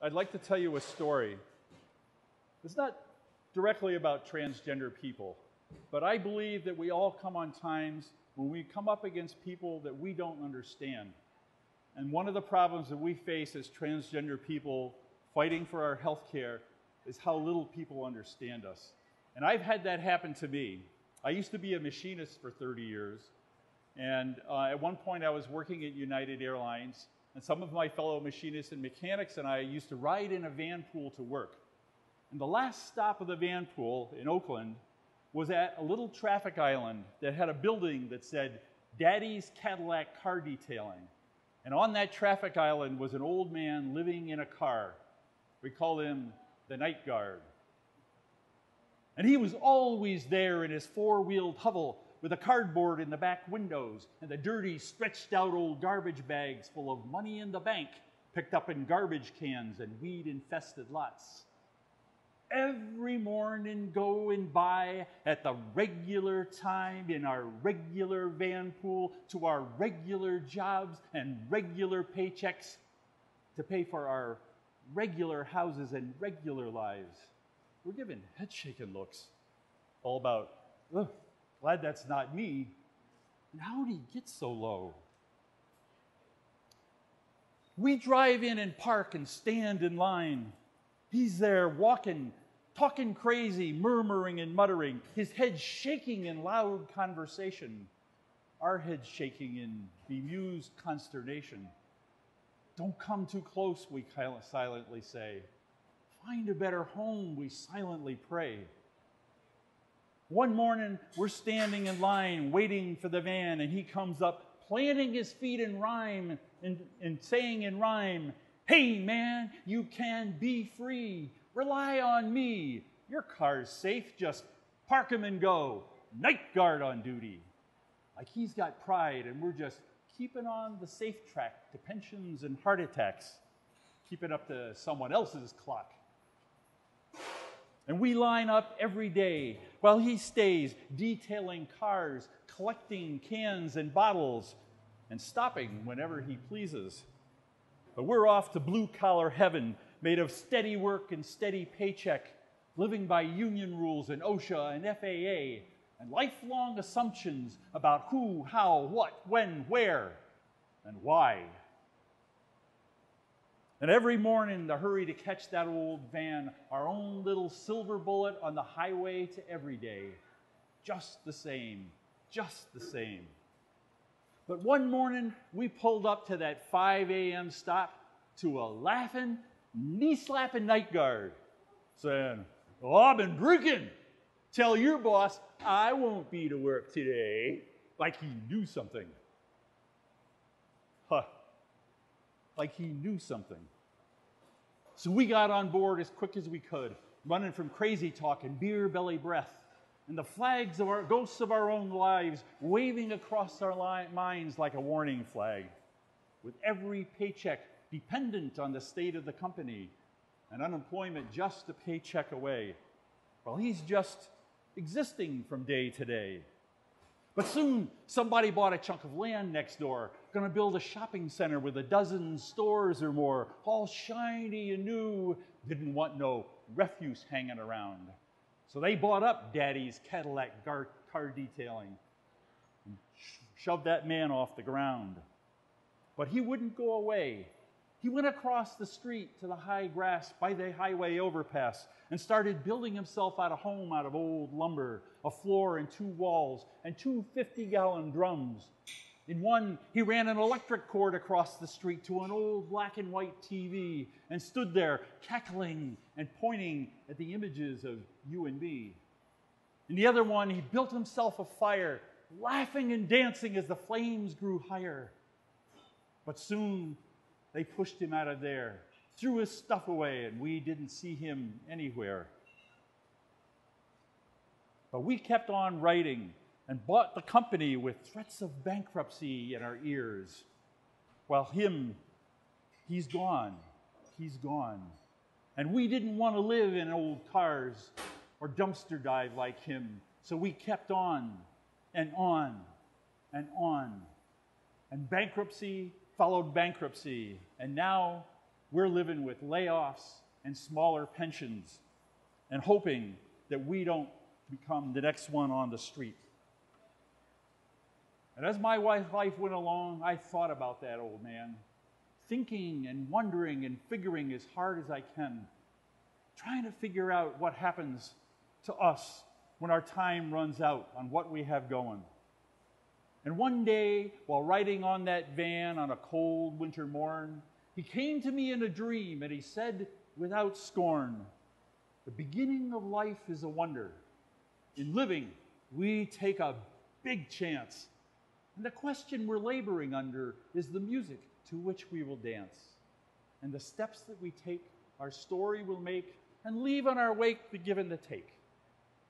I'd like to tell you a story. It's not directly about transgender people, but I believe that we all come on times when we come up against people that we don't understand. And one of the problems that we face as transgender people fighting for our health care is how little people understand us. And I've had that happen to me. I used to be a machinist for 30 years, and at one point I was working at United Airlines, and some of my fellow machinists and mechanics and I used to ride in a van pool to work. And the last stop of the van pool in Oakland was at a little traffic island that had a building that said, Daddy's Cadillac Car Detailing. And on that traffic island was an old man living in a car. We called him the night guard. And he was always there in his four-wheeled hovel with a cardboard in the back windows and the dirty, stretched-out old garbage bags full of money in the bank picked up in garbage cans and weed-infested lots. Every morning going by at the regular time in our regular van pool to our regular jobs and regular paychecks to pay for our regular houses and regular lives. We're given head-shaking looks, all about, ugh, glad that's not me. And how did he get so low? We drive in and park and stand in line. He's there walking, talking crazy, murmuring and muttering, his head shaking in loud conversation, our heads shaking in bemused consternation. Don't come too close, we silently say. Find a better home, we silently pray. One morning, we're standing in line, waiting for the van, and he comes up, planting his feet in rhyme, and saying in rhyme, hey man, you can be free. Rely on me. Your car's safe, just park him and go. Night guard on duty. Like he's got pride, and we're just keeping on the safe track to pensions and heart attacks, keeping up to someone else's clock. And we line up every day while he stays detailing cars, collecting cans and bottles, and stopping whenever he pleases. But we're off to blue-collar heaven, made of steady work and steady paycheck, living by union rules and OSHA and FAA, and lifelong assumptions about who, how, what, when, where, and why. And every morning, the hurry to catch that old van, our own little silver bullet on the highway to every day. Just the same, just the same. But one morning, we pulled up to that 5 a.m. stop to a laughing, knee-slapping night guard, saying, oh, I've been drinking. Tell your boss I won't be to work today. Like he knew something. Huh. Like he knew something. So we got on board as quick as we could, running from crazy talk and beer belly breath, and the flags of our ghosts of our own lives waving across our minds like a warning flag, with every paycheck dependent on the state of the company and unemployment just a paycheck away, while he's just existing from day to day. But soon, somebody bought a chunk of land next door, going to build a shopping center with a dozen stores or more, all shiny and new, didn't want no refuse hanging around. So they bought up Daddy's Cadillac car detailing and shoved that man off the ground. But he wouldn't go away. He went across the street to the high grass by the highway overpass and started building himself out a home out of old lumber, a floor and two walls, and two 50-gallon drums. In one, he ran an electric cord across the street to an old black and white TV and stood there cackling and pointing at the images of you and me. In the other one, he built himself a fire, laughing and dancing as the flames grew higher. But soon, they pushed him out of there, threw his stuff away, and we didn't see him anywhere. But we kept on writing and bought the company with threats of bankruptcy in our ears. While him, he's gone. He's gone. And we didn't want to live in old cars or dumpster dive like him, so we kept on and on and on. And bankruptcy followed bankruptcy, and now we're living with layoffs and smaller pensions and hoping that we don't become the next one on the street. And as my life went along, I thought about that old man, thinking and wondering and figuring as hard as I can, trying to figure out what happens to us when our time runs out on what we have going. And one day, while riding on that van on a cold winter morn, he came to me in a dream and he said without scorn, "The beginning of life is a wonder. In living, we take a big chance. And the question we're laboring under is the music to which we will dance. And the steps that we take, our story will make, and leave on our wake the give and the take.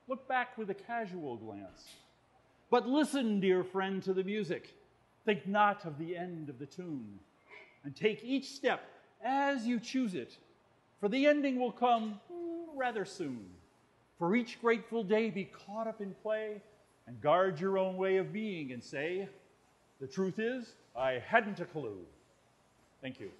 Look back with a casual glance. But listen, dear friend, to the music. Think not of the end of the tune. And take each step as you choose it, for the ending will come rather soon. For each grateful day be caught up in play, and guard your own way of being and say, the truth is, I hadn't a clue." Thank you.